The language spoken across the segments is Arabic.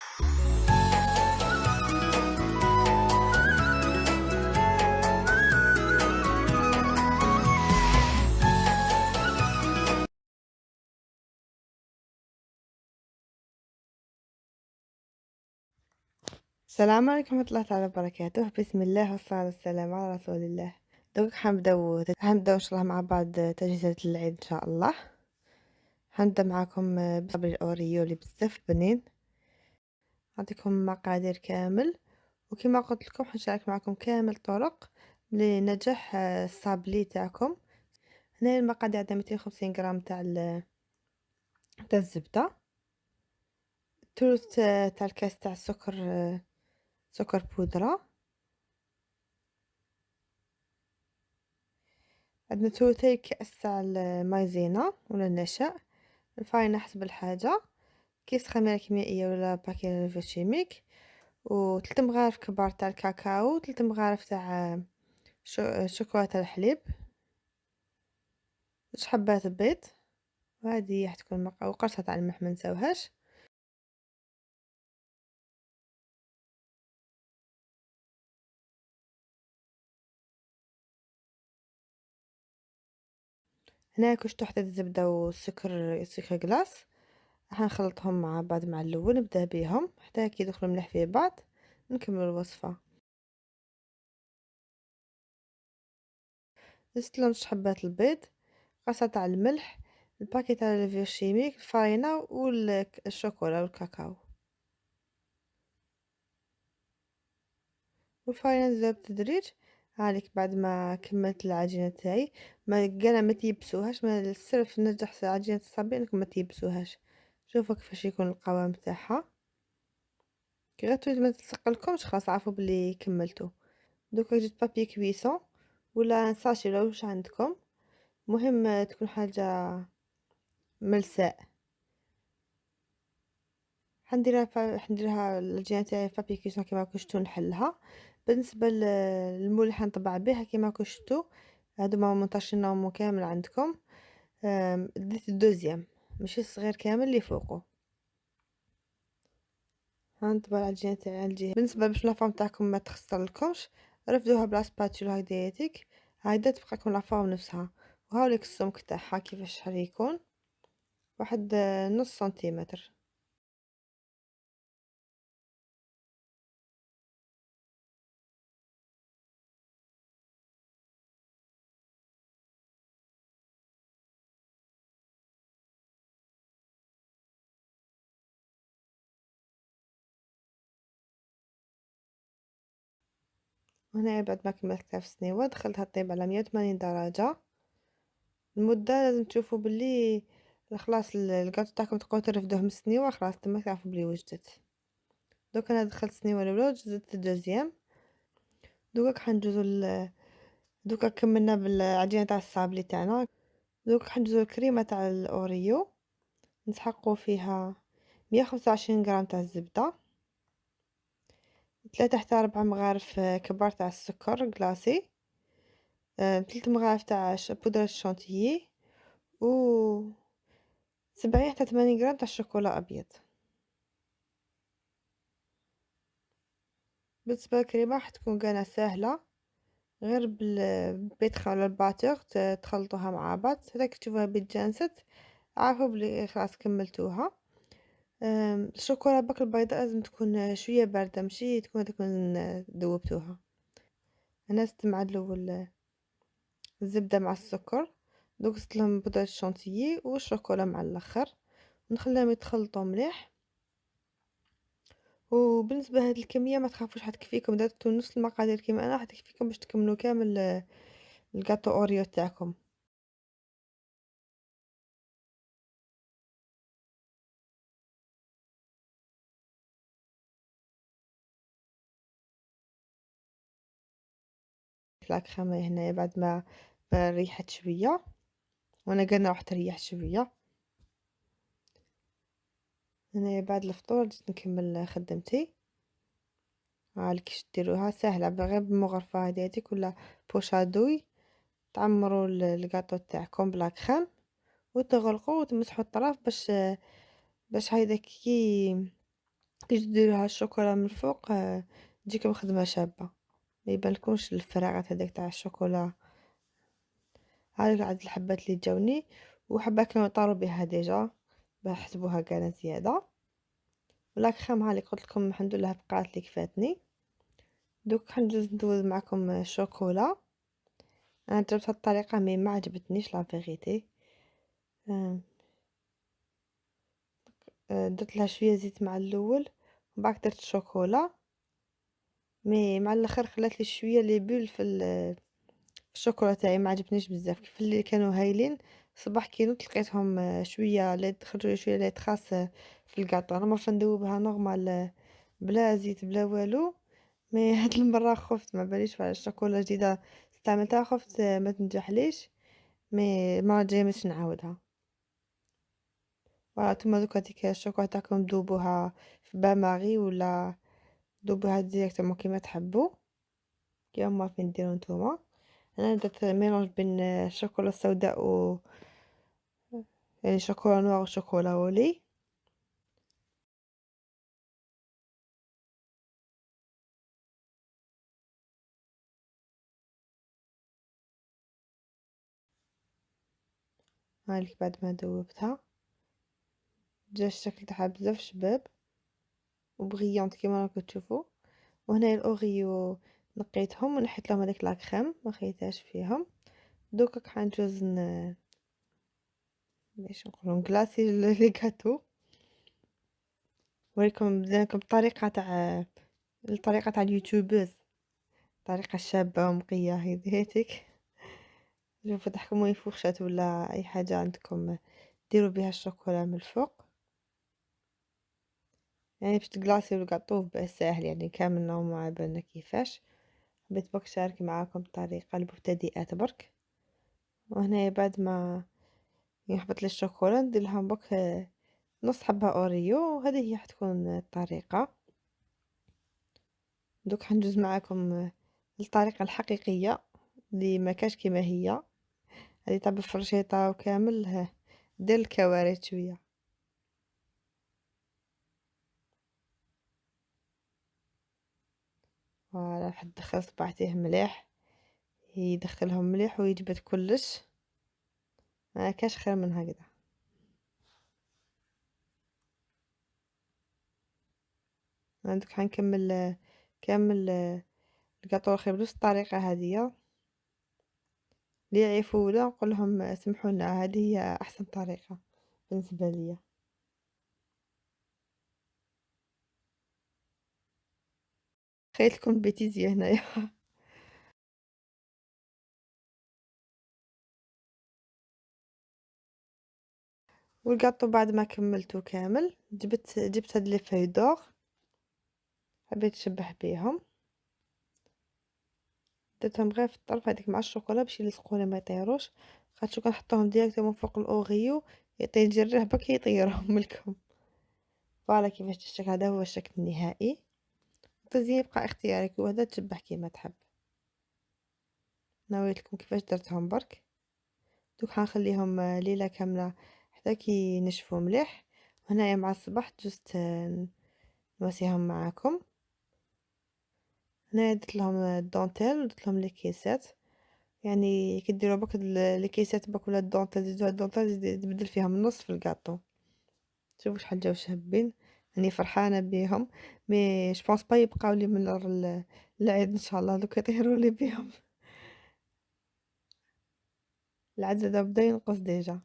السلام عليكم ورحمة الله تعالى وبركاته. بسم الله والصلاة والسلام على رسول الله. دوك حنبداو إن شاء الله مع بعض تجهيزات العيد إن شاء الله. حنبدا معاكم بصابلي الأوريو اللي بزاف بنين. نعطيكم مقادير كامل، وكما قلت لكم حنشارك معكم كامل الطرق لنجاح الصابلي تاعكم. هنا المقادير عندنا 250 غرام تاع الزبدة، ثلث تاع الكاس تاع السكر، سكر بودرة. عندنا ثلثي كأس تاع المايزينا ولا النشا، الفرينة حسب الحاجة، كيس خميرة كيميائية ولا باكيت فيتشيميك، و3 مغارف كبار تاع الكاكاو، 3 مغارف تاع شوكولاتة الحليب، 2 حبات بيض، وهذه راح تكون وقرصة تاع الملح منساوهاش. هنا كشطو حتى الزبدة والسكر كلاص، راح نخلطهم مع بعض. مع الاول نبدا بيهم حتى كي يدخلوا مليح في بعض نكمل الوصفة. زدت لهم 2 حبات البيض، قرصة تاع الملح، الباكيت تاع الفيرشيميك، الفرينة والشوكولا والكاكاو، والفرينة نزيدها بالتدريج. هانيك بعد ما كملت العجينة تاعي، ما تيبسوهاش، ما السر في نجاح عجينة الصابي انكم ما تيبسوهاش. شوفوا كيفاش يكون القوام تاعها، كي غير تولي ما تثقلكمش خلاص عرفوا بلي كملتو. دوكا جبت بابي كويسون ولا ساشي ولا واش عندكم، مهم تكون حاجة ملساء. حنديرها العجينة تاعي في بابي كويسون كيما كشتو نحلها. بالنسبة للمول اللي حنطبع به كيما كشتو، هادوما منتشرين كامل عندكم. ديت الدوزيام ماشي الصغير كامل اللي فوقه. هنطبع العجينة تاعي على الجهة. بالنسبة باش لافورم تاعكم ما تخسرلكمش، رفدوها بلا سباتولا هكداياتك، هكدا تبقاكم لافورم نفسها. وهاوليك السمك تاعها كيفاش شحال يكون، واحد نص سنتيمتر. وهنا بعد ما كملتها في السنيوة دخلتها طيب على 180 درجة. المدة لازم تشوفوا باللي خلاص الكاطو تاعكم تقدروا ترفدوه من السنيوة، خلاص تما تعرفوا بلي وجدت. دوك انا دخلت السنيوة الاولى زدت الدوزيام. دوكا حنجوزو دوكا كملنا بالعجينة تاع الصابلي تاعنا. دوكا حنجوزو الكريمة تاع الاوريو، نسحقوا فيها 125 غرام تاع الزبدة، 3 حتى 4 مغارف كبار تاع السكر كلاصي، 3 مغارف تاع بودرة الشونتيي، و 70 حتى 80 غرام تاع الشوكولا ابيض. بالنسبة للكريمة راح تكون كانها سهلة، غير بالبيتخا ولا الباتور تخلطوها مع بعض حتى كي تشوفوها بتجانست عارفوا بلي خلاص كملتوها. الشوكولا باك البيضاء لازم تكون شوية باردة، ماشي تكون ذوبتوها. انا زدت مع الاول الزبدة مع السكر، دوك زدت لهم بودرة الشونتيي والشوكولا مع الاخر، ونخليهم يتخلطوا مليح. وبالنسبة لهاد الكمية ما تخافوش حتكفيكم، درتو نص المقادير كيما انا حتكفيكم باش تكملوا كامل الجاتو اوريو تاعكم. الكريمة هنايا بعد ما ريحت شوية، وانا قلنا راح تريح شوية. هنايا بعد الفطور جيت نكمل خدمتي. كيش ديروها سهلة غير بالمغرفة هاديك ولا بوشادوي، تعمروا الكاطو تاعكم بلا كريم وتغلقوا وتمسحوا الطراف باش هيدا كي كي تديروها الشوكولا من الفوق تجيكم خدمة شابة، ما يبانلكمش الفراغات هذاك تاع الشوكولا. هاذوك عاد الحبات اللي جاوني، وحبات كانوا طاروا بها ديجا بحسبوها كانت زيادة، ولا كريم ها اللي قلت لكم الحمد لله بقات لي كفاتني. دوك ندوز معكم الشوكولا. انا جربت هاد الطريقه مي ما عجبتنيش لا فيغيتي. آه، درت لها شويه زيت مع الاول، ومن بعد درت الشوكولا، مي مع الاخر خلات لي شويه لي بول في الشوكولا تاعي، ما عجبنيش بزاف كيف اللي كانوا هايلين. صباح كي نوض لقيتهم شويه لا خرجوا لي شويه لا تخاس في الكاطو. انا مرة ندوبها نورمال بلا زيت بلا والو، مي هاد المره خفت، ما باليش على الشوكولا جديده استعملتها، خفت ما تنجحليش، مي المره الجايه مش نعاودها. فوالا نتوما دوكا ديك الشوكولا تاعكم دوبوها في بان ماري ولا دوبوها ديريكتومون كيما تحبوا، كيما فين ديروا نتوما. انا درت ميلونج بين الشوكولا السوداء و يعني شوكولا نوار وشوكولا اولي. هالك بعد ما دوبتها جا الشكل تاعها بزاف شباب وبغيونط كيما راكم تشوفوا. وهنا الاوريو نقيتهم ونحيت لهم هذيك لاكريم ما خيتهاش فيهم. دوكا راح ندوز باش نقولوا نكلاسي لي كاتو. وريكم بديناكم الطريقه تاع اليوتيوبرز، طريقه شابه ومقيه هيتك. شوفوا تحكموا فرشات ولا اي حاجه عندكم ديروا بها الشوكولا من الفوق، يعني باش تقلاصي القطوف ساهل يعني كامل ما بالنا كيفاش. حبيت برك نشارك معاكم الطريقه المبتدئات برك. وهنا بعد ما يهبط لي الشوكولا ندير لهم برك نص حبه اوريو، وهذه هي حتكون الطريقه. دوك حنجوز معاكم الطريقه الحقيقيه اللي ما كاش كيما هي، هذه تاع بالفرشيطه وكامل دير الكوارث شويه. فوالا حد دخل صباعتيه مليح، يدخلهم مليح ويجبد كلش، ما كاش خير من هكذا. عندك حنكمل كامل القاطو الاخر بنفس الطريقه هذه. اللي يعرفوا ولا نقول لهم سمحوا لنا، هذه هي احسن طريقه بالنسبه لي. خيلكم بيتيزي هنايا. والقاطو بعد ما كملته كامل جبت هاد لي فايدور، حبيت نشبح بيهم، درتهم غير في الطرف هذيك مع الشوكولا باش يلصقوا ما يطيروش، خاطر كون نحطوهم ديريكتومون فوق الاوريو يطير جريه بك يطيرهم لكم. فوالا كيفاش الشكل هذا هو الشكل النهائي. التزيين يبقى اختيارك وهذا تشبح كيما تحب. نوريت لكم كيفاش درتهم برك. دوك حنخليهم ليله كامله حتى كي ينشفوا مليح. هنايا مع الصباح جست نواسيهم معاكم. هنا درت لهم الدونتيل ودرت لهم لي كيسات، يعني كديروا بك لي كيسات بك ولا الدونتيل تزيدوها الدونتيل تبدل فيهم النص في الكاطو. شوفوا شحال جاو شابين، راني فرحانه بيهم. مي جوبونس با يبقاو لي من نهار العيد ان شاء الله، دوك يطيروا لي بيهم. العدد بدا ينقص ديجا.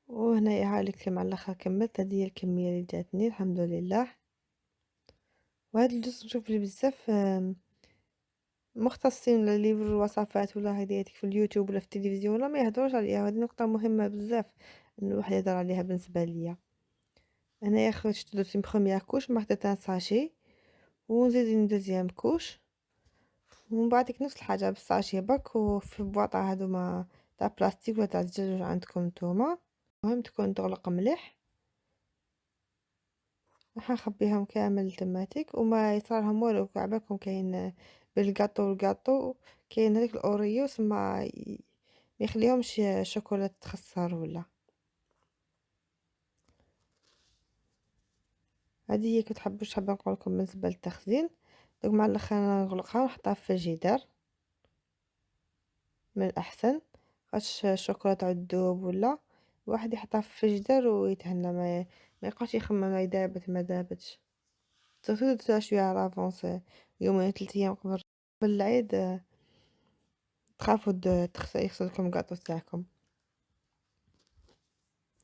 وهنايا هالك مع الاخر كملت، هذه هي الكميه اللي جاتني الحمد لله. وهاد الجزء نشوف لي بزاف مختصين ولا اللي يوروا الوصفات ولا هديتك في اليوتيوب ولا في التلفزيون ولا ما يهضروش عليها، وهذه نقطه مهمه بزاف ان الواحد يهضر عليها بالنسبه ليا. هنايا خرجت درت بروميير كوش، من بعد درت ان ساشي ونزيد une دوزيام كوش، ومن بعدك نفس الحاجه بالساشي برك وفي بواطه هذوما تاع بلاستيك ولا تاع الزجاج عندكم نتوما. المهم تكون تغلق مليح. راح نخبيهم كامل تماتيك وما يصيرهم والو، عبالكم كاين بالجاتو كاين هذاك الأوريوس ما يخليهمش الشوكولا تخسر ولا. هذه هي كنت حابة نقول لكم بالنسبة للتخزين. دوك مع الأخر نغلقها ونحطها في الفريجيدار من الأحسن، خاطش الشوكولا تعود تذوب ولا. الواحد يحطها في الفريجيدار ويتهنى، ما يبقاش يخمم هاي دابت ما دابتش. سورتو درتها شوية على لافونس، يومين 3 أيام قبل العيد، تخافوا يخسرلكم الكاطو تاعكم.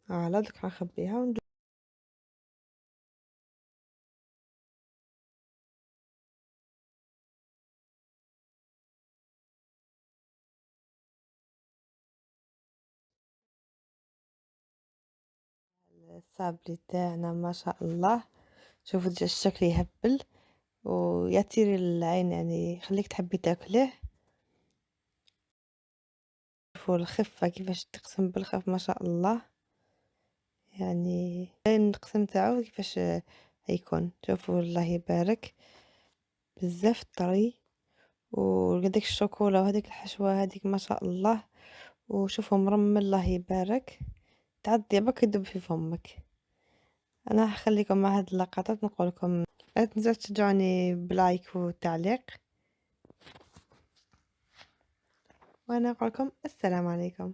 فوالا دوك غنخبيها الصابلي تاعنا ما شاء الله. شوفوا الشكل يهبل ويطير العين، يعني يخليك تحبي تاكله. شوفوا الخفة كيفاش تقسم بالخف ما شاء الله، يعني باين القسم تاعو كيفاش هيكون. شوفوا الله يبارك، بزاف طري، وهذيك الشوكولا وهذيك الحشوة هذيك ما شاء الله. وشوفوا مرمل الله يبارك، تعدي بك يدب في فمك. انا هخليكم مع هاد اللقطات، نقول لكم لا تنسوا تشجعوني بلايك وتعليق، وانا اقول لكم السلام عليكم.